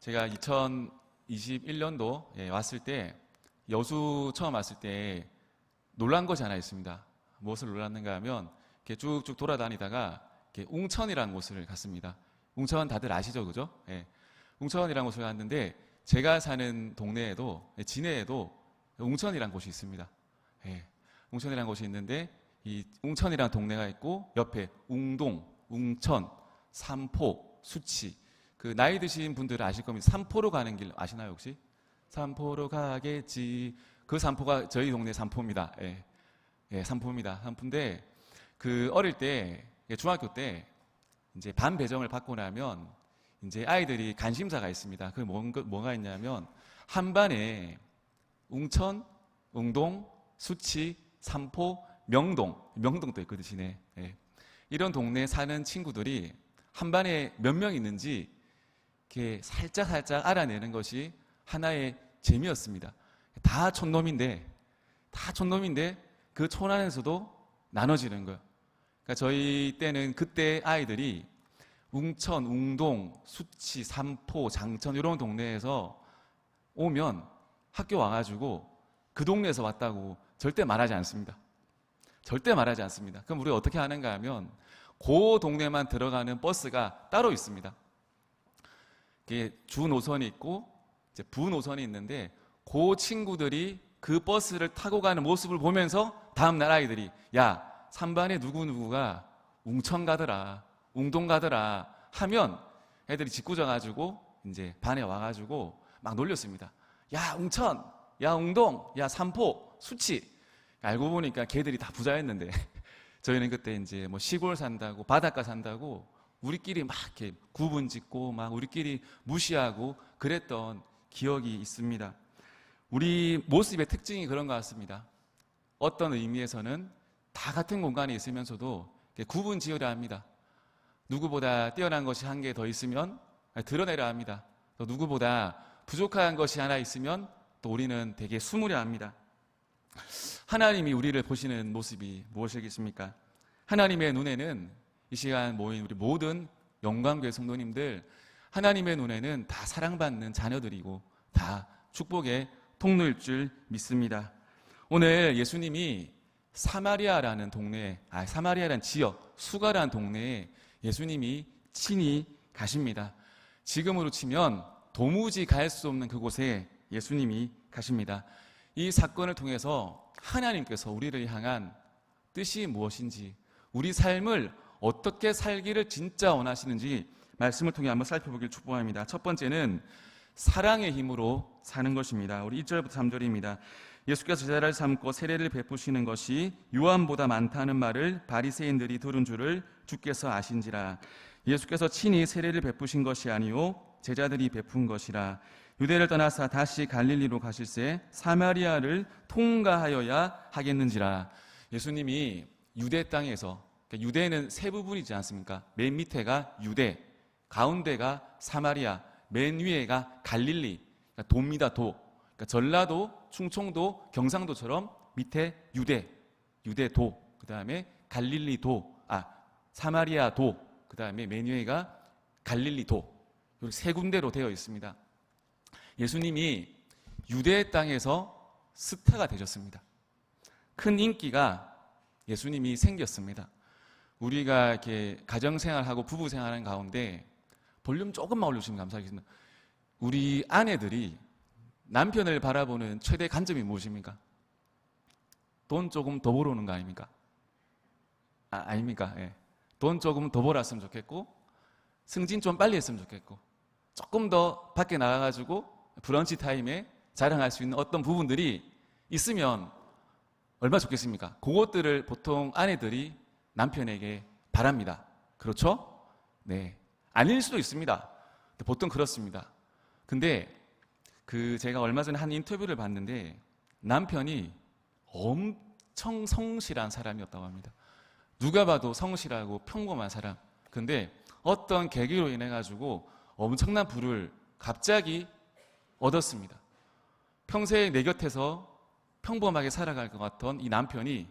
제가 2021년도 왔을 때 여수 처음 왔을 때 놀란 것이 하나 있습니다. 무엇을 놀랐는가 하면 이렇게 쭉쭉 돌아다니다가 이렇게 웅천이라는 곳을 갔습니다. 웅천 다들 아시죠, 그죠? 예. 웅천이라는 곳을 갔는데 제가 사는 동네에도 진해에도 웅천이라는 곳이 있습니다. 예. 웅천이라는 곳이 있는데 이 웅천이라는 동네가 있고 옆에 웅동, 웅천, 삼포, 수치. 그 나이 드신 분들은 아실 겁니다. 삼포로 가는 길 아시나요 혹시? 삼포로 가겠지. 그 삼포가 저희 동네 삼포입니다. 예. 예, 삼포입니다. 삼포인데 그 어릴 때 중학교 때 이제 반 배정을 받고 나면 이제 아이들이 관심사가 있습니다. 그 뭐가 있냐면 한 반에 웅천, 웅동, 수치, 삼포, 명동도 있거든요. 시내. 예. 이런 동네에 사는 친구들이 한 반에 몇 명 있는지 이렇게 살짝 알아내는 것이 하나의 재미였습니다. 다 촌놈인데 그 촌 안에서도 나눠지는 거예요. 그러니까 저희 때는 그때 아이들이 웅천, 웅동, 수치, 삼포, 장천 이런 동네에서 오면 학교 와가지고 그 동네에서 왔다고 절대 말하지 않습니다. 절대 말하지 않습니다. 그럼 우리가 어떻게 하는가 하면 그 동네만 들어가는 버스가 따로 있습니다. 주 노선이 있고 이제 부 노선이 있는데 그 친구들이 그 버스를 타고 가는 모습을 보면서 다음날 아이들이 야 3반에 누구누구가 웅천 가더라 웅동 가더라 하면 애들이 짓궂어가지고 이제 반에 와가지고 막 놀렸습니다. 야 웅천, 야 웅동, 야 삼포, 수치. 알고 보니까 걔들이 다 부자였는데 저희는 그때 이제 뭐 시골 산다고 바닷가 산다고 우리끼리 막 이렇게 구분 짓고 막 우리끼리 무시하고 그랬던 기억이 있습니다. 우리 모습의 특징이 그런 것 같습니다. 어떤 의미에서는 다 같은 공간에 있으면서도 구분 지으려 합니다. 누구보다 뛰어난 것이 한 개 더 있으면 드러내려 합니다. 또 누구보다 부족한 것이 하나 있으면 또 우리는 되게 숨으려 합니다. 하나님이 우리를 보시는 모습이 무엇이겠습니까? 하나님의 눈에는 이 시간 모인 우리 모든 영광교회 성도님들 하나님의 눈에는 다 사랑받는 자녀들이고 다 축복의 통로일 줄 믿습니다. 오늘 예수님이 사마리아라는 지역, 수가라는 동네에 예수님이 친히 가십니다. 지금으로 치면 도무지 갈 수 없는 그곳에 예수님이 가십니다. 이 사건을 통해서 하나님께서 우리를 향한 뜻이 무엇인지, 우리 삶을 어떻게 살기를 진짜 원하시는지 말씀을 통해 한번 살펴보길 축복합니다. 첫 번째는 사랑의 힘으로 사는 것입니다. 우리 1절부터 3절입니다. 예수께서 제자를 삼고 세례를 베푸시는 것이 요한보다 많다는 말을 바리새인들이 들은 줄을 주께서 아신지라. 예수께서 친히 세례를 베푸신 것이 아니요 제자들이 베푼 것이라. 유대를 떠나사 다시 갈릴리로 가실새 사마리아를 통과하여야 하겠는지라. 예수님이 유대 땅에서, 그러니까 유대는 세 부분이지 않습니까? 맨 밑에가 유대, 가운데가 사마리아, 맨 위에가 갈릴리, 그러니까 도입니다. 도. 그러니까 전라도, 충청도, 경상도처럼 밑에 유대도, 그 다음에 갈릴리도, 사마리아도, 그 다음에 맨 위에가 갈릴리도. 이렇게 세 군데로 되어 있습니다. 예수님이 유대 땅에서 스타가 되셨습니다. 큰 인기가 예수님이 생겼습니다. 우리가 이렇게 가정생활하고 부부생활하는 가운데 볼륨 조금만 올려주시면 감사하겠습니다. 우리 아내들이 남편을 바라보는 최대 관점이 무엇입니까? 돈 조금 더 벌어오는 거 아닙니까? 아닙니까? 예. 돈 조금 더 벌었으면 좋겠고, 승진 좀 빨리 했으면 좋겠고, 조금 더 밖에 나가가지고 브런치 타임에 자랑할 수 있는 어떤 부분들이 있으면 얼마나 좋겠습니까? 그것들을 보통 아내들이 남편에게 바랍니다. 그렇죠? 네. 아닐 수도 있습니다. 보통 그렇습니다. 근데 제가 얼마 전에 한 인터뷰를 봤는데 남편이 엄청 성실한 사람이었다고 합니다. 누가 봐도 성실하고 평범한 사람. 근데 어떤 계기로 인해 가지고 엄청난 부를 갑자기 얻었습니다. 평생 내 곁에서 평범하게 살아갈 것 같던 이 남편이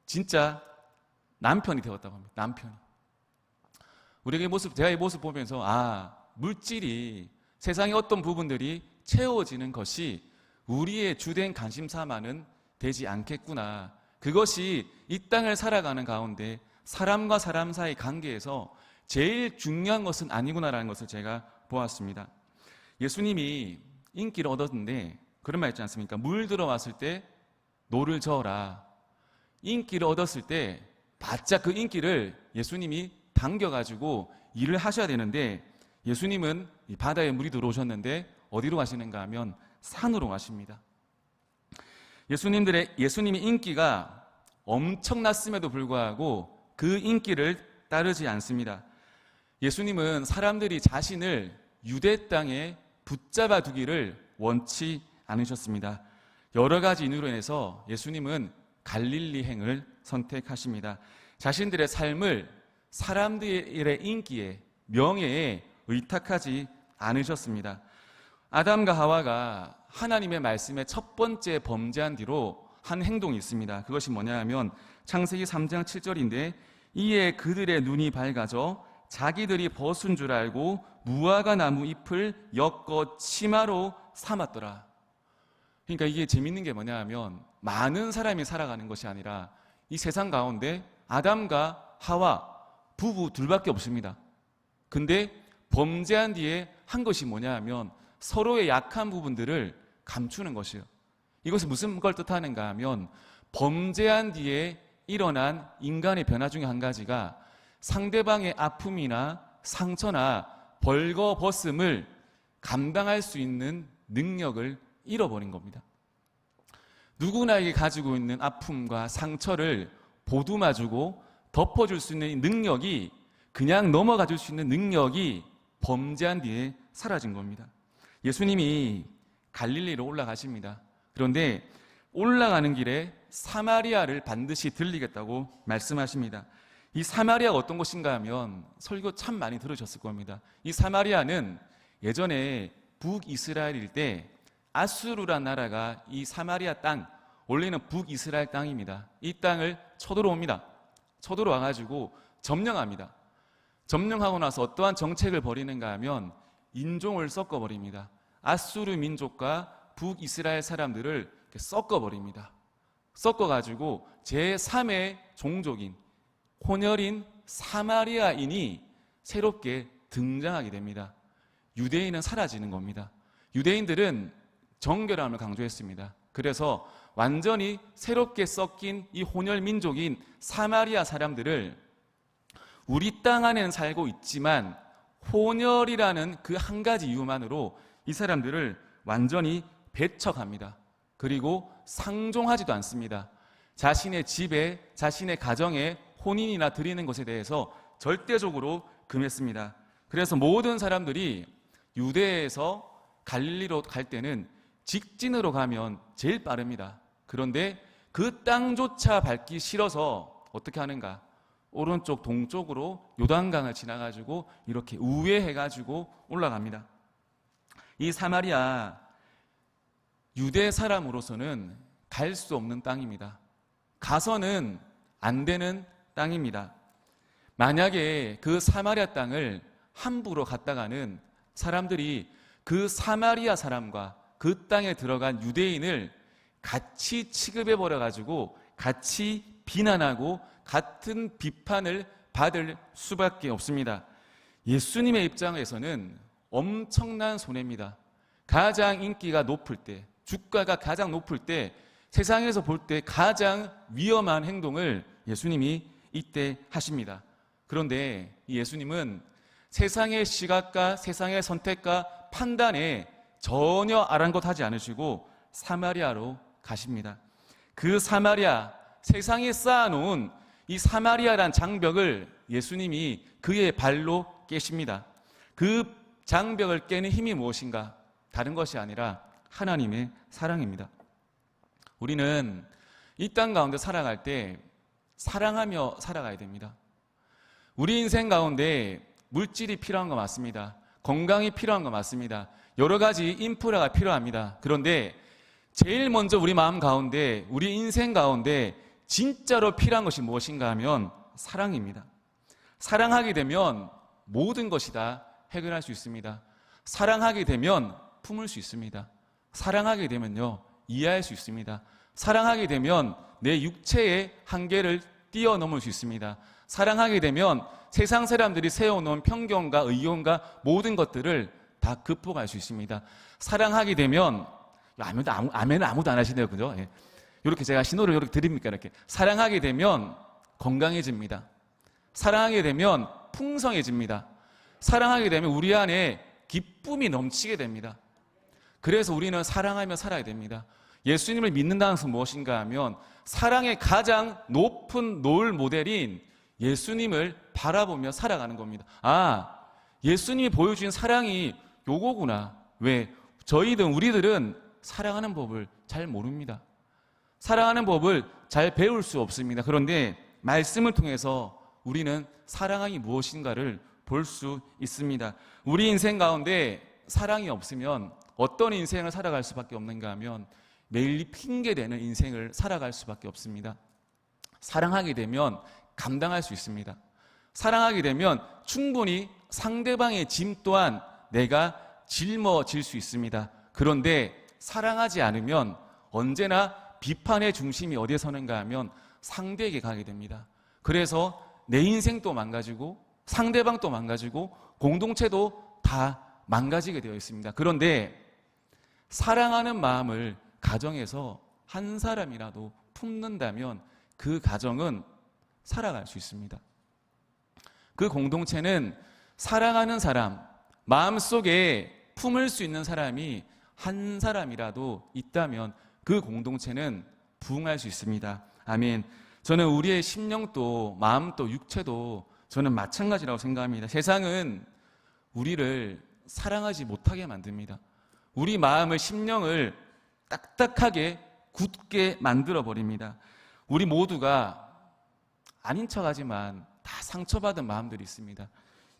진짜 남편이 되었다고 합니다. 남편이. 제가 이 모습 보면서 물질이 세상의 어떤 부분들이 채워지는 것이 우리의 주된 관심사만은 되지 않겠구나. 그것이 이 땅을 살아가는 가운데 사람과 사람 사이 관계에서 제일 중요한 것은 아니구나라는 것을 제가 보았습니다. 예수님이 인기를 얻었는데 그런 말 있지 않습니까? 물 들어왔을 때 노를 저어라. 인기를 얻었을 때 바짝 그 인기를 예수님이 당겨가지고 일을 하셔야 되는데, 예수님은 이 바다에 물이 들어오셨는데 어디로 가시는가 하면 산으로 가십니다. 예수님의 인기가 엄청났음에도 불구하고 그 인기를 따르지 않습니다. 예수님은 사람들이 자신을 유대 땅에 붙잡아 두기를 원치 않으셨습니다. 여러 가지 이유로 인해서 예수님은 갈릴리행을 선택하십니다. 자신들의 삶을 사람들의 인기에, 명예에 의탁하지 않으셨습니다. 아담과 하와가 하나님의 말씀에 첫 번째 범죄한 뒤로 한 행동이 있습니다. 그것이 뭐냐 하면 창세기 3장 7절인데, 이에 그들의 눈이 밝아져 자기들이 벗은 줄 알고 무화과 나무 잎을 엮어 치마로 삼았더라. 그러니까 이게 재밌는 게 뭐냐 하면 많은 사람이 살아가는 것이 아니라 이 세상 가운데 아담과 하와 부부 둘밖에 없습니다. 근데 범죄한 뒤에 한 것이 뭐냐 하면 서로의 약한 부분들을 감추는 것이에요. 이것이 무슨 걸 뜻하는가 하면 범죄한 뒤에 일어난 인간의 변화 중에 한 가지가 상대방의 아픔이나 상처나 벌거벗음을 감당할 수 있는 능력을 잃어버린 겁니다. 누구나에게 가지고 있는 아픔과 상처를 보듬어주고 덮어줄 수 있는 능력이, 그냥 넘어가 줄 수 있는 능력이 범죄한 뒤에 사라진 겁니다. 예수님이 갈릴리로 올라가십니다. 그런데 올라가는 길에 사마리아를 반드시 들리겠다고 말씀하십니다. 이 사마리아가 어떤 곳인가 하면 설교 참 많이 들으셨을 겁니다. 이 사마리아는 예전에 북이스라엘일 때 아수르란 나라가 이 사마리아 땅, 원래는 북이스라엘 땅입니다. 이 땅을 쳐들어옵니다. 쳐들어와가지고 점령합니다. 점령하고 나서 어떠한 정책을 벌이는가 하면 인종을 섞어버립니다. 아수르 민족과 북이스라엘 사람들을 섞어버립니다. 섞어가지고 제3의 종족인, 혼혈인 사마리아인이 새롭게 등장하게 됩니다. 유대인은 사라지는 겁니다. 유대인들은 정결함을 강조했습니다. 그래서 완전히 새롭게 섞인 이 혼혈 민족인 사마리아 사람들을 우리 땅 안에는 살고 있지만 혼혈이라는 그 한 가지 이유만으로 이 사람들을 완전히 배척합니다. 그리고 상종하지도 않습니다. 자신의 집에, 자신의 가정에 혼인이나 드리는 것에 대해서 절대적으로 금했습니다. 그래서 모든 사람들이 유대에서 갈릴리로 갈 때는 직진으로 가면 제일 빠릅니다. 그런데 그 땅조차 밟기 싫어서 어떻게 하는가? 오른쪽 동쪽으로 요단강을 지나가지고 이렇게 우회해가지고 올라갑니다. 이 사마리아, 유대 사람으로서는 갈 수 없는 땅입니다. 가서는 안 되는 땅입니다. 만약에 그 사마리아 땅을 함부로 갔다가는 사람들이 그 사마리아 사람과 그 땅에 들어간 유대인을 같이 취급해버려가지고 같이 비난하고 같은 비판을 받을 수밖에 없습니다. 예수님의 입장에서는 엄청난 손해입니다. 가장 인기가 높을 때, 주가가 가장 높을 때, 세상에서 볼 때 가장 위험한 행동을 예수님이 이때 하십니다. 그런데 이 예수님은 세상의 시각과 세상의 선택과 판단에 전혀 아랑곳하지 않으시고 사마리아로 가십니다. 그 사마리아, 세상에 쌓아놓은 이 사마리아란 장벽을 예수님이 그의 발로 깨십니다. 그 장벽을 깨는 힘이 무엇인가? 다른 것이 아니라 하나님의 사랑입니다. 우리는 이 땅 가운데 살아갈 때 사랑하며 살아가야 됩니다. 우리 인생 가운데 물질이 필요한 거 맞습니다. 건강이 필요한 거 맞습니다. 여러 가지 인프라가 필요합니다. 그런데 제일 먼저 우리 마음 가운데, 우리 인생 가운데 진짜로 필요한 것이 무엇인가 하면 사랑입니다. 사랑하게 되면 모든 것이 다 해결할 수 있습니다. 사랑하게 되면 품을 수 있습니다. 사랑하게 되면요, 이해할 수 있습니다. 사랑하게 되면 내 육체의 한계를 뛰어넘을 수 있습니다. 사랑하게 되면 세상 사람들이 세워놓은 편견과 의견과 모든 것들을 다 극복할 수 있습니다. 사랑하게 되면, 아멘은 아무도 안 하시네요. 그죠? 예. 이렇게 제가 신호를 이렇게 드립니까? 이렇게. 사랑하게 되면 건강해집니다. 사랑하게 되면 풍성해집니다. 사랑하게 되면 우리 안에 기쁨이 넘치게 됩니다. 그래서 우리는 사랑하며 살아야 됩니다. 예수님을 믿는다는 것은 무엇인가 하면 사랑의 가장 높은 롤 모델인 예수님을 바라보며 살아가는 겁니다. 아, 예수님이 보여준 사랑이 요거구나. 왜? 우리들은 사랑하는 법을 잘 모릅니다. 사랑하는 법을 잘 배울 수 없습니다. 그런데 말씀을 통해서 우리는 사랑이 무엇인가를 볼 수 있습니다. 우리 인생 가운데 사랑이 없으면 어떤 인생을 살아갈 수밖에 없는가 하면 매일 핑계대는 인생을 살아갈 수밖에 없습니다. 사랑하게 되면 감당할 수 있습니다. 사랑하게 되면 충분히 상대방의 짐 또한 내가 짊어질 수 있습니다. 그런데 사랑하지 않으면 언제나 비판의 중심이 어디에 서는가 하면 상대에게 가게 됩니다. 그래서 내 인생도 망가지고 상대방도 망가지고 공동체도 다 망가지게 되어 있습니다. 그런데 사랑하는 마음을 가정에서 한 사람이라도 품는다면 그 가정은 살아갈 수 있습니다. 그 공동체는 사랑하는 사람, 마음속에 품을 수 있는 사람이 한 사람이라도 있다면 그 공동체는 부흥할 수 있습니다. 아멘. 저는 우리의 심령도 마음도 육체도 저는 마찬가지라고 생각합니다. 세상은 우리를 사랑하지 못하게 만듭니다. 우리 마음을, 심령을 딱딱하게 굳게 만들어 버립니다. 우리 모두가 아닌 척하지만 다 상처받은 마음들이 있습니다.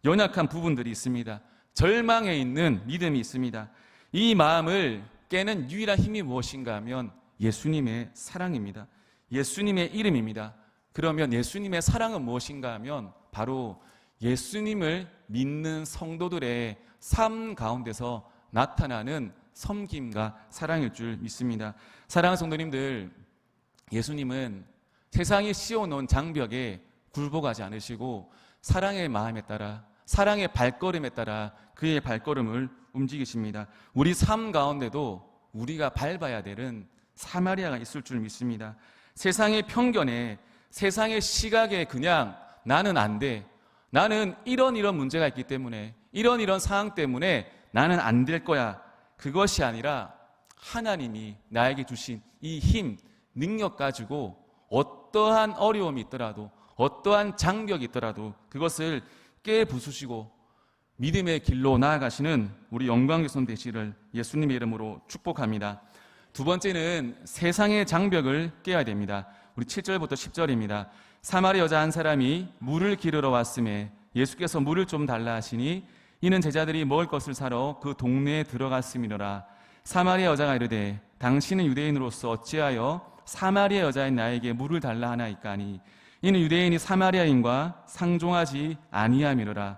연약한 부분들이 있습니다. 절망에 있는 믿음이 있습니다. 이 마음을 깨는 유일한 힘이 무엇인가 하면 예수님의 사랑입니다. 예수님의 이름입니다. 그러면 예수님의 사랑은 무엇인가 하면 바로 예수님을 믿는 성도들의 삶 가운데서 나타나는 섬김과 사랑일 줄 믿습니다. 사랑하는 성도님들, 예수님은 세상이 씌워놓은 장벽에 굴복하지 않으시고 사랑의 마음에 따라, 사랑의 발걸음에 따라 그의 발걸음을 움직이십니다. 우리 삶 가운데도 우리가 밟아야 되는 사마리아가 있을 줄 믿습니다. 세상의 편견에, 세상의 시각에 그냥 나는 안 돼, 나는 이런 문제가 있기 때문에, 이런 상황 때문에 나는 안 될 거야, 그것이 아니라 하나님이 나에게 주신 이 힘, 능력 가지고 어떠한 어려움이 있더라도, 어떠한 장벽이 있더라도 그것을 깨부수시고 믿음의 길로 나아가시는 우리 영광교선 되시를 예수님의 이름으로 축복합니다. 두 번째는 세상의 장벽을 깨야 됩니다. 우리 7절부터 10절입니다. 사마리아 여자 한 사람이 물을 기르러 왔음에 예수께서 물을 좀 달라 하시니 이는 제자들이 먹을 것을 사러 그 동네에 들어갔음이로라. 사마리아 여자가 이르되 당신은 유대인으로서 어찌하여 사마리아 여자인 나에게 물을 달라 하나이까 하니 이는 유대인이 사마리아인과 상종하지 아니함이로라.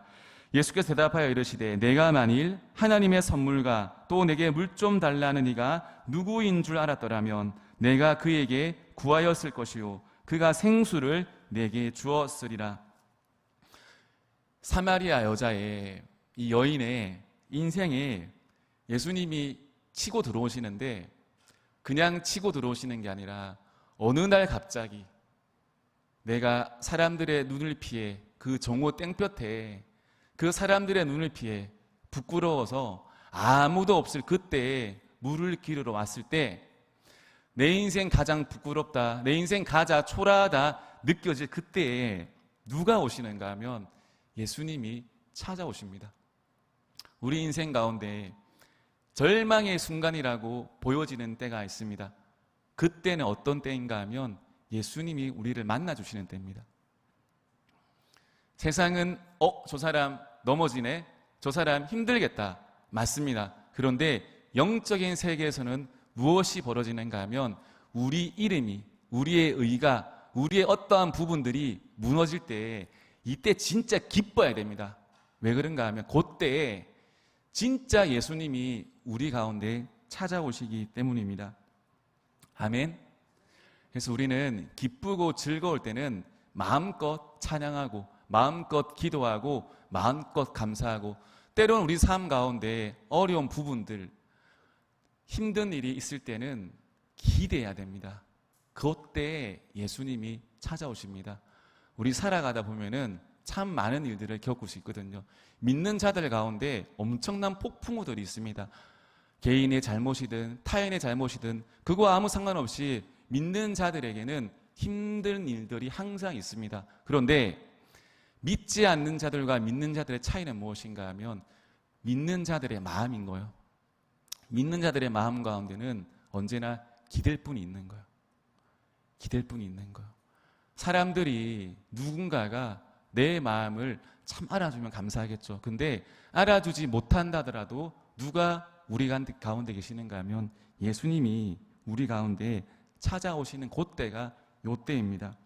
예수께서 대답하여 이르시되 내가 만일 하나님의 선물과 또 내게 물 좀 달라 하는 이가 누구인 줄 알았더라면 내가 그에게 구하였을 것이요 그가 생수를 내게 주었으리라. 사마리아 여자의 이 여인의 인생에 예수님이 치고 들어오시는데 그냥 치고 들어오시는 게 아니라 어느 날 갑자기 내가 사람들의 눈을 피해 그 정오 땡볕에 그 사람들의 눈을 피해 부끄러워서 아무도 없을 그때에 물을 기르러 왔을 때 내 인생 가장 부끄럽다, 내 인생 가장 초라하다 느껴질 그때에 누가 오시는가 하면 예수님이 찾아오십니다. 우리 인생 가운데 절망의 순간이라고 보여지는 때가 있습니다. 그때는 어떤 때인가 하면 예수님이 우리를 만나주시는 때입니다. 세상은 저 사람 넘어지네, 저 사람 힘들겠다, 맞습니다. 그런데 영적인 세계에서는 무엇이 벌어지는가 하면 우리 이름이, 우리의 의가, 우리의 어떠한 부분들이 무너질 때 이때 진짜 기뻐야 됩니다. 왜 그런가 하면 그때에 진짜 예수님이 우리 가운데 찾아오시기 때문입니다. 아멘. 그래서 우리는 기쁘고 즐거울 때는 마음껏 찬양하고 마음껏 기도하고 마음껏 감사하고, 때로는 우리 삶 가운데 어려운 부분들, 힘든 일이 있을 때는 기대해야 됩니다. 그때 예수님이 찾아오십니다. 우리 살아가다 보면은 참 많은 일들을 겪을 수 있거든요. 믿는 자들 가운데 엄청난 폭풍우들이 있습니다. 개인의 잘못이든 타인의 잘못이든 그거와 아무 상관없이 믿는 자들에게는 힘든 일들이 항상 있습니다. 그런데 믿지 않는 자들과 믿는 자들의 차이는 무엇인가 하면 믿는 자들의 마음인 거예요. 믿는 자들의 마음 가운데는 언제나 기댈 분이 있는 거예요. 기댈 분이 있는 거예요. 사람들이 누군가가 내 마음을 참 알아주면 감사하겠죠. 근데 알아주지 못한다더라도 누가 우리 가운데 계시는가 하면 예수님이 우리 가운데 찾아오시는 그때가 요때입니다.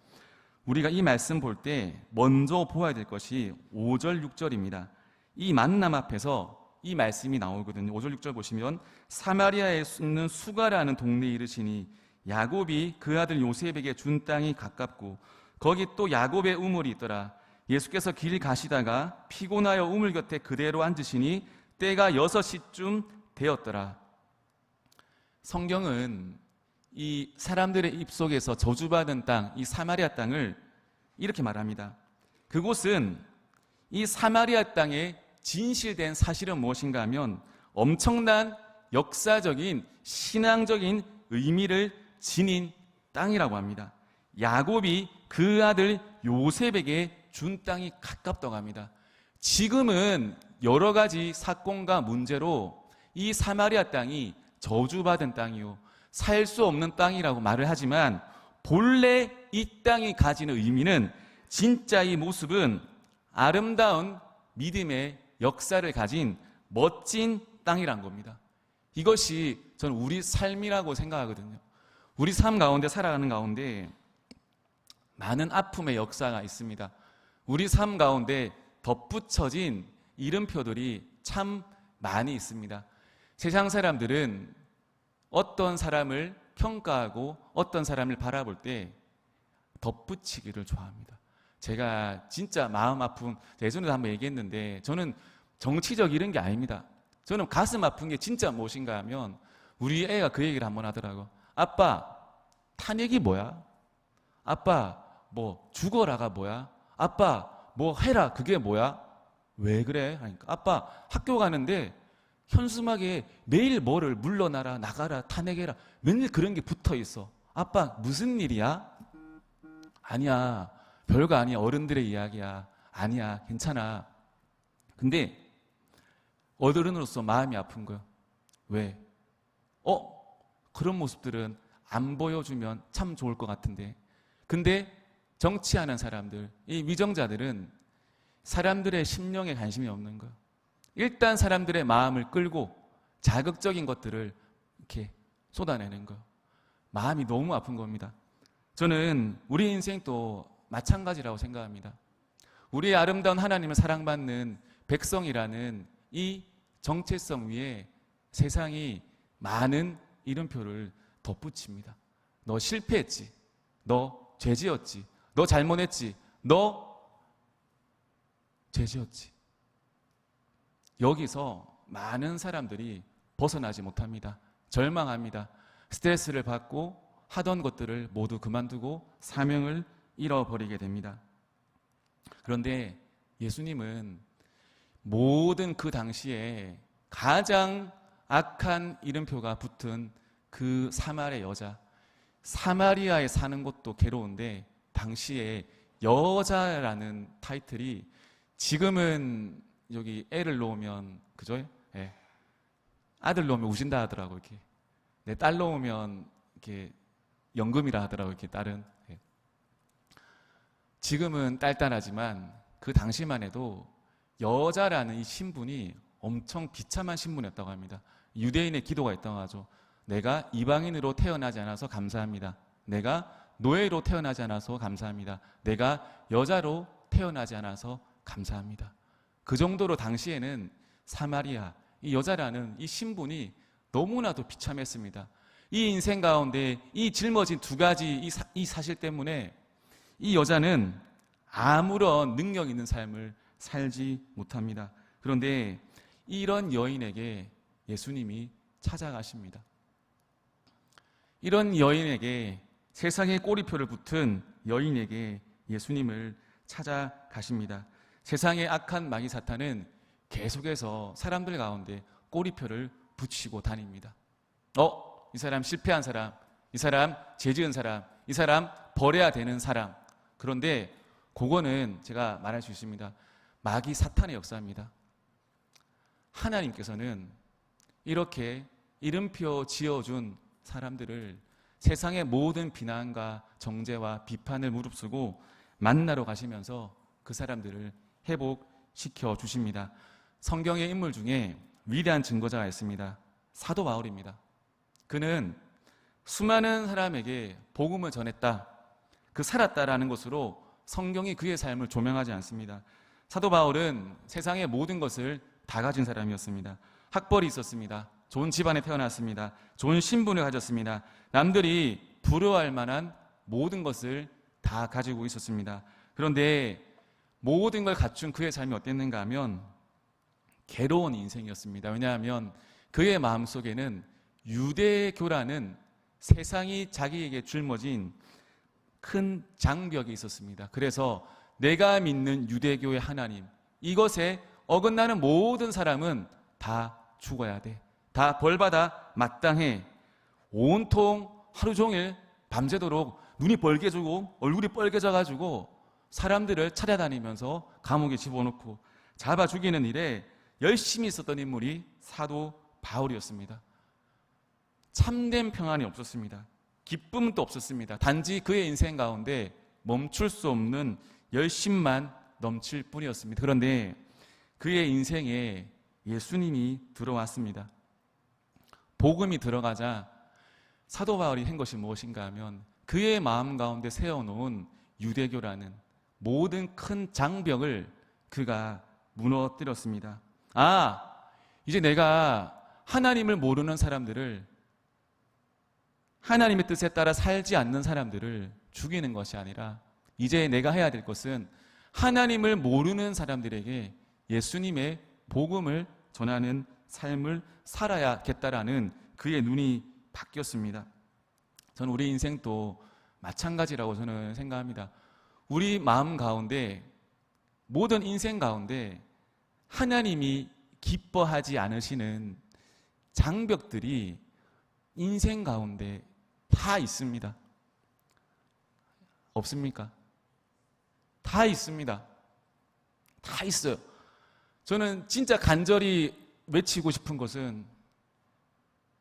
우리가 이 말씀 볼 때 먼저 보아야 될 것이 5절, 6절입니다. 이 만남 앞에서 이 말씀이 나오거든요. 5절, 6절 보시면 사마리아에 있는 수가라는 동네에 이르시니 야곱이 그 아들 요셉에게 준 땅이 가깝고 거기 또 야곱의 우물이 있더라. 예수께서 길 가시다가 피곤하여 우물 곁에 그대로 앉으시니 때가 6시쯤 되었더라. 성경은 이 사람들의 입속에서 저주받은 땅, 이 사마리아 땅을 이렇게 말합니다. 그곳은 이 사마리아 땅에 진실된 사실은 무엇인가 하면 엄청난 역사적인 신앙적인 의미를 지닌 땅이라고 합니다. 야곱이 그 아들 요셉에게 준 땅이 가깝다고 합니다. 지금은 여러 가지 사건과 문제로 이 사마리아 땅이 저주받은 땅이요, 살 수 없는 땅이라고 말을 하지만 본래 이 땅이 가지는 의미는, 진짜 이 모습은 아름다운 믿음의 역사를 가진 멋진 땅이란 겁니다. 이것이 저는 우리 삶이라고 생각하거든요. 우리 삶 가운데 살아가는 가운데 많은 아픔의 역사가 있습니다. 우리 삶 가운데 덧붙여진 이름표들이 참 많이 있습니다. 세상 사람들은 어떤 사람을 평가하고 어떤 사람을 바라볼 때 덧붙이기를 좋아합니다. 제가 진짜 마음 아픈, 예전에도 한번 얘기했는데 저는 정치적 이런 게 아닙니다. 저는 가슴 아픈 게 진짜 무엇인가 하면 우리 애가 그 얘기를 한번 하더라고. 아빠, 탄핵이 뭐야? 아빠, 뭐 죽어라가 뭐야? 아빠, 뭐 해라, 그게 뭐야? 왜 그래? 하니까 아빠 학교 가는데 현수막에 매일 뭐를 물러나라, 나가라, 탄핵해라, 맨날 그런 게 붙어 있어. 아빠 무슨 일이야? 아니야, 별거 아니야, 어른들의 이야기야. 아니야, 괜찮아. 근데 어른으로서 마음이 아픈 거야. 왜? 그런 모습들은 안 보여주면 참 좋을 것 같은데. 근데 정치하는 사람들, 이 위정자들은 사람들의 심령에 관심이 없는 거야. 일단 사람들의 마음을 끌고 자극적인 것들을 이렇게 쏟아내는 거예요. 마음이 너무 아픈 겁니다. 저는 우리 인생도 마찬가지라고 생각합니다. 우리의 아름다운 하나님을 사랑받는 백성이라는 이 정체성 위에 세상이 많은 이름표를 덧붙입니다. 너 실패했지, 너 죄지었지, 너 잘못했지, 너 죄지었지. 여기서 많은 사람들이 벗어나지 못합니다. 절망합니다. 스트레스를 받고 하던 것들을 모두 그만두고 사명을 잃어버리게 됩니다. 그런데 예수님은 모든 그 당시에 가장 악한 이름표가 붙은 그 사마리아 여자, 사마리아에 사는 것도 괴로운데 당시에 여자라는 타이틀이, 지금은 여기 애를 놓으면, 그죠? 예. 아들 놓으면 우신다 하더라고, 이렇게. 내 딸 놓으면 이렇게 연금이라 하더라고, 이렇게 딸은. 예. 지금은 딸딸하지만 그 당시만 해도 여자라는 이 신분이 엄청 비참한 신분이었다고 합니다. 유대인의 기도가 있다고 하죠. 내가 이방인으로 태어나지 않아서 감사합니다. 내가 노예로 태어나지 않아서 감사합니다. 내가 여자로 태어나지 않아서 감사합니다. 그 정도로 당시에는 사마리아, 이 여자라는 이 신분이 너무나도 비참했습니다. 이 인생 가운데 이 짊어진 두 가지 이 사실 때문에 이 여자는 아무런 능력 있는 삶을 살지 못합니다. 그런데 이런 여인에게 예수님이 찾아가십니다. 이런 여인에게, 세상에 꼬리표를 붙은 여인에게 예수님을 찾아가십니다. 세상의 악한 마귀 사탄은 계속해서 사람들 가운데 꼬리표를 붙이고 다닙니다. 이 사람 실패한 사람, 이 사람 죄 지은 사람, 이 사람 버려야 되는 사람. 그런데 그거는 제가 말할 수 있습니다. 마귀 사탄의 역사입니다. 하나님께서는 이렇게 이름표 지어준 사람들을 세상의 모든 비난과 정죄와 비판을 무릅쓰고 만나러 가시면서 그 사람들을 회복시켜 주십니다. 성경의 인물 중에 위대한 증거자가 있습니다. 사도 바울입니다. 그는 수많은 사람에게 복음을 전했다, 그 살았다라는 것으로 성경이 그의 삶을 조명하지 않습니다. 사도 바울은 세상의 모든 것을 다 가진 사람이었습니다. 학벌이 있었습니다. 좋은 집안에 태어났습니다. 좋은 신분을 가졌습니다. 남들이 부러워할 만한 모든 것을 다 가지고 있었습니다. 그런데 모든 걸 갖춘 그의 삶이 어땠는가 하면 괴로운 인생이었습니다. 왜냐하면 그의 마음속에는 유대교라는 세상이 자기에게 짊어진 큰 장벽이 있었습니다. 그래서 내가 믿는 유대교의 하나님, 이것에 어긋나는 모든 사람은 다 죽어야 돼. 다 벌받아 마땅해. 온통 하루 종일 밤새도록 눈이 벌개지고 얼굴이 빨개져가지고 사람들을 찾아다니면서 감옥에 집어넣고 잡아 죽이는 일에 열심히 있었던 인물이 사도 바울이었습니다. 참된 평안이 없었습니다. 기쁨도 없었습니다. 단지 그의 인생 가운데 멈출 수 없는 열심만 넘칠 뿐이었습니다. 그런데 그의 인생에 예수님이 들어왔습니다. 복음이 들어가자 사도 바울이 한 것이 무엇인가 하면 그의 마음 가운데 세워놓은 유대교라는 모든 큰 장벽을 그가 무너뜨렸습니다. 이제 내가 하나님을 모르는 사람들을, 하나님의 뜻에 따라 살지 않는 사람들을 죽이는 것이 아니라 이제 내가 해야 될 것은 하나님을 모르는 사람들에게 예수님의 복음을 전하는 삶을 살아야겠다라는 그의 눈이 바뀌었습니다. 저는 우리 인생도 마찬가지라고 저는 생각합니다. 우리 마음 가운데, 모든 인생 가운데 하나님이 기뻐하지 않으시는 장벽들이 인생 가운데 다 있습니다. 없습니까? 다 있습니다. 다 있어요. 저는 진짜 간절히 외치고 싶은 것은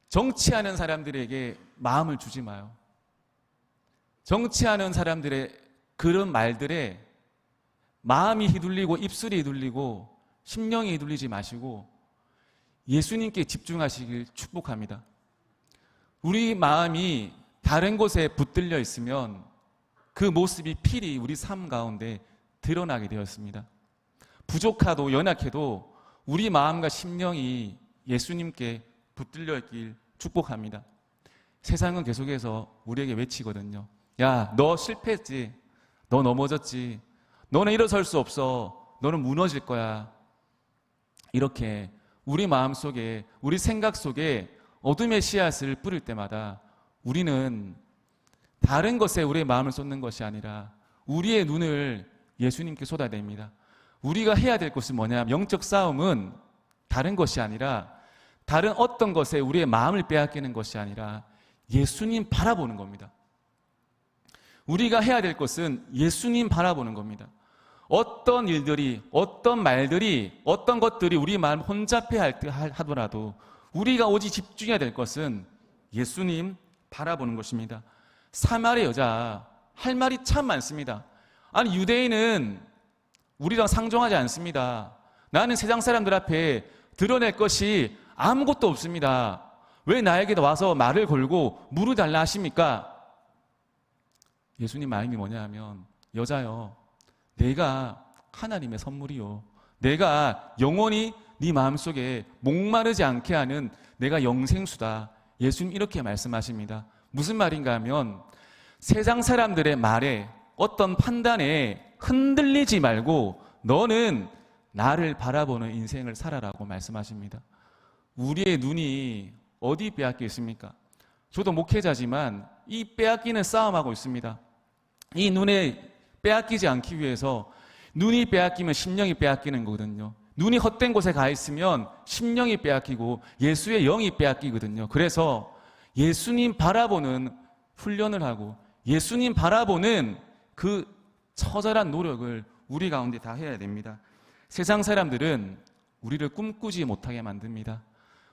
정치하는 사람들에게 마음을 주지 마요. 정치하는 사람들의 그런 말들에 마음이 휘둘리고 입술이 휘둘리고 심령이 휘둘리지 마시고 예수님께 집중하시길 축복합니다. 우리 마음이 다른 곳에 붙들려 있으면 그 모습이 필히 우리 삶 가운데 드러나게 되었습니다. 부족하도 연약해도 우리 마음과 심령이 예수님께 붙들려 있길 축복합니다. 세상은 계속해서 우리에게 외치거든요. 야, 너 실패했지. 너 넘어졌지. 너는 일어설 수 없어. 너는 무너질 거야. 이렇게 우리 마음 속에, 우리 생각 속에 어둠의 씨앗을 뿌릴 때마다 우리는 다른 것에 우리의 마음을 쏟는 것이 아니라 우리의 눈을 예수님께 쏟아냅니다. 우리가 해야 될 것은 뭐냐면 영적 싸움은 다른 것이 아니라 다른 어떤 것에 우리의 마음을 빼앗기는 것이 아니라 예수님 바라보는 겁니다. 우리가 해야 될 것은 예수님 바라보는 겁니다. 어떤 일들이, 어떤 말들이, 어떤 것들이 우리 마음 혼잡해 하더라도 우리가 오직 집중해야 될 것은 예수님 바라보는 것입니다. 사마리 여자 할 말이 참 많습니다. 아니, 유대인은 우리랑 상종하지 않습니다. 나는 세상 사람들 앞에 드러낼 것이 아무것도 없습니다. 왜 나에게 와서 말을 걸고 물을 달라 하십니까? 예수님 마음이 뭐냐 하면, 여자여, 내가 하나님의 선물이요, 내가 영원히 네 마음속에 목마르지 않게 하는 내가 영생수다. 예수님 이렇게 말씀하십니다. 무슨 말인가 하면 세상 사람들의 말에 어떤 판단에 흔들리지 말고 너는 나를 바라보는 인생을 살아라고 말씀하십니다. 우리의 눈이 어디 빼앗겨 있습니까? 저도 목회자지만 이 빼앗기는 싸움하고 있습니다. 이 눈에 빼앗기지 않기 위해서 눈이 빼앗기면 심령이 빼앗기는 거거든요. 눈이 헛된 곳에 가 있으면 심령이 빼앗기고 예수의 영이 빼앗기거든요. 그래서 예수님 바라보는 훈련을 하고 예수님 바라보는 그 처절한 노력을 우리 가운데 다 해야 됩니다. 세상 사람들은 우리를 꿈꾸지 못하게 만듭니다.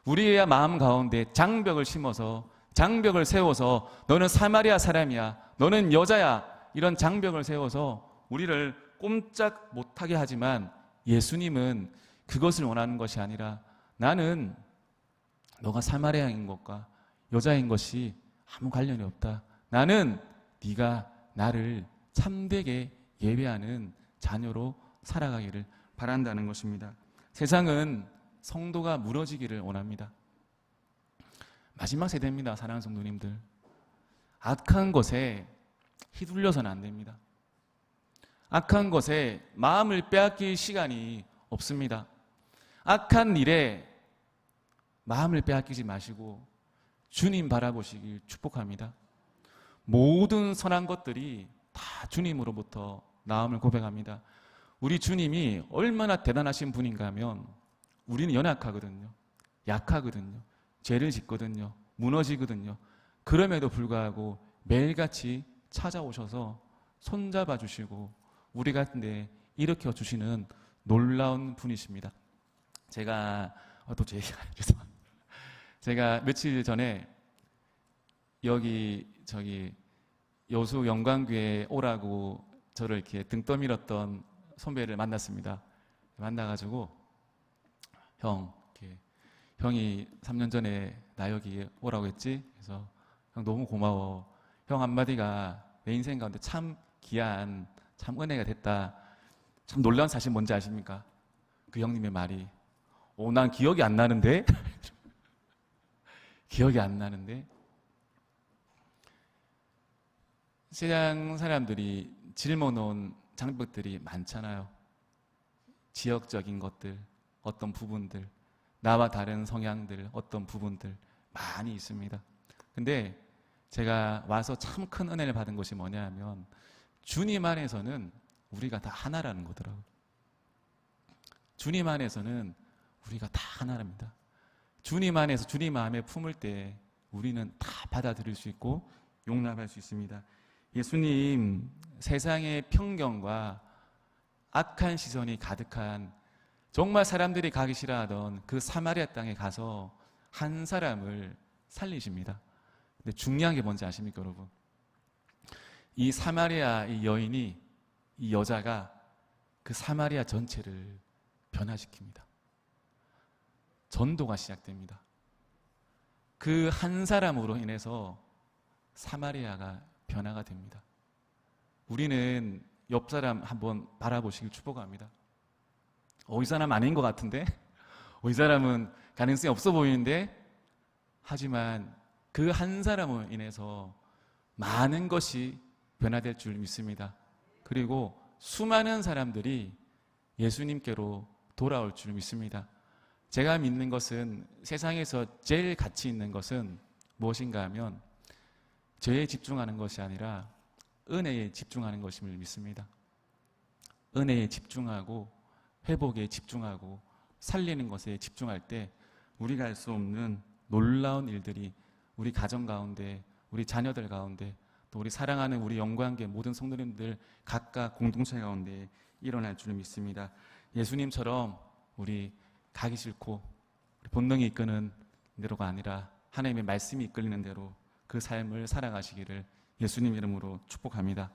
우리의 마음 가운데 장벽을 심어서 장벽을 세워서 너는 사마리아 사람이야, 너는 여자야, 이런 장벽을 세워서 우리를 꼼짝 못하게 하지만 예수님은 그것을 원하는 것이 아니라 나는 너가 사마리아인 것과 여자인 것이 아무 관련이 없다. 나는 네가 나를 참되게 예배하는 자녀로 살아가기를 바란다는 것입니다. 세상은 성도가 무너지기를 원합니다. 마지막 세대입니다. 사랑하는 성도님들. 악한 것에 휘둘려서는 안 됩니다. 악한 것에 마음을 빼앗길 시간이 없습니다. 악한 일에 마음을 빼앗기지 마시고 주님 바라보시길 축복합니다. 모든 선한 것들이 다 주님으로부터 나옴을 고백합니다. 우리 주님이 얼마나 대단하신 분인가 하면 우리는 연약하거든요. 약하거든요. 죄를 짓거든요. 무너지거든요. 그럼에도 불구하고 매일같이 찾아오셔서 손잡아 주시고 우리 같은데 일으켜 주시는 놀라운 분이십니다. 제가 또 제 얘기가 죄송합니다. 제가 며칠 전에 저기 여수 영광교회 오라고 저를 이렇게 등 떠밀었던 선배를 만났습니다. 만나가지고 형이 3년 전에 나 여기 오라고 했지? 그래서 형 너무 고마워. 형 한마디가 내 인생 가운데 참 귀한 참 은혜가 됐다. 참 놀라운 사실 뭔지 아십니까? 그 형님의 말이 난 기억이 안 나는데? 기억이 안 나는데? 세상 사람들이 짊어놓은 장벽들이 많잖아요. 지역적인 것들, 어떤 부분들, 나와 다른 성향들, 어떤 부분들 많이 있습니다. 근데 제가 와서 참 큰 은혜를 받은 것이 뭐냐 하면 주님 안에서는 우리가 다 하나라는 거더라고요. 주님 안에서는 우리가 다 하나랍니다. 주님 안에서 주님 마음에 품을 때 우리는 다 받아들일 수 있고 용납할 수 있습니다. 예수님 세상의 편견과 악한 시선이 가득한 정말 사람들이 가기 싫어하던 그 사마리아 땅에 가서 한 사람을 살리십니다. 근데 중요한 게 뭔지 아십니까, 여러분? 이 사마리아 이 여인이 이 여자가 그 사마리아 전체를 변화시킵니다. 전도가 시작됩니다. 그 한 사람으로 인해서 사마리아가 변화가 됩니다. 우리는 옆 사람 한번 바라보시길 축복합니다. 이 사람 아닌 것 같은데? 이 사람은 가능성이 없어 보이는데? 하지만 그 한 사람으로 인해서 많은 것이 변화될 줄 믿습니다. 그리고 수많은 사람들이 예수님께로 돌아올 줄 믿습니다. 제가 믿는 것은 세상에서 제일 가치 있는 것은 무엇인가 하면 죄에 집중하는 것이 아니라 은혜에 집중하는 것임을 믿습니다. 은혜에 집중하고 회복에 집중하고 살리는 것에 집중할 때 우리가 할 수 없는 놀라운 일들이 우리 가정 가운데, 우리 자녀들 가운데, 또 우리 사랑하는 우리 영광교회 모든 성도님들 각각 공동체 가운데 일어날 줄 믿습니다. 예수님처럼 우리 가기 싫고 우리 본능이 이끄는 대로가 아니라 하나님의 말씀이 이끌리는 대로 그 삶을 살아가시기를 예수님 이름으로 축복합니다.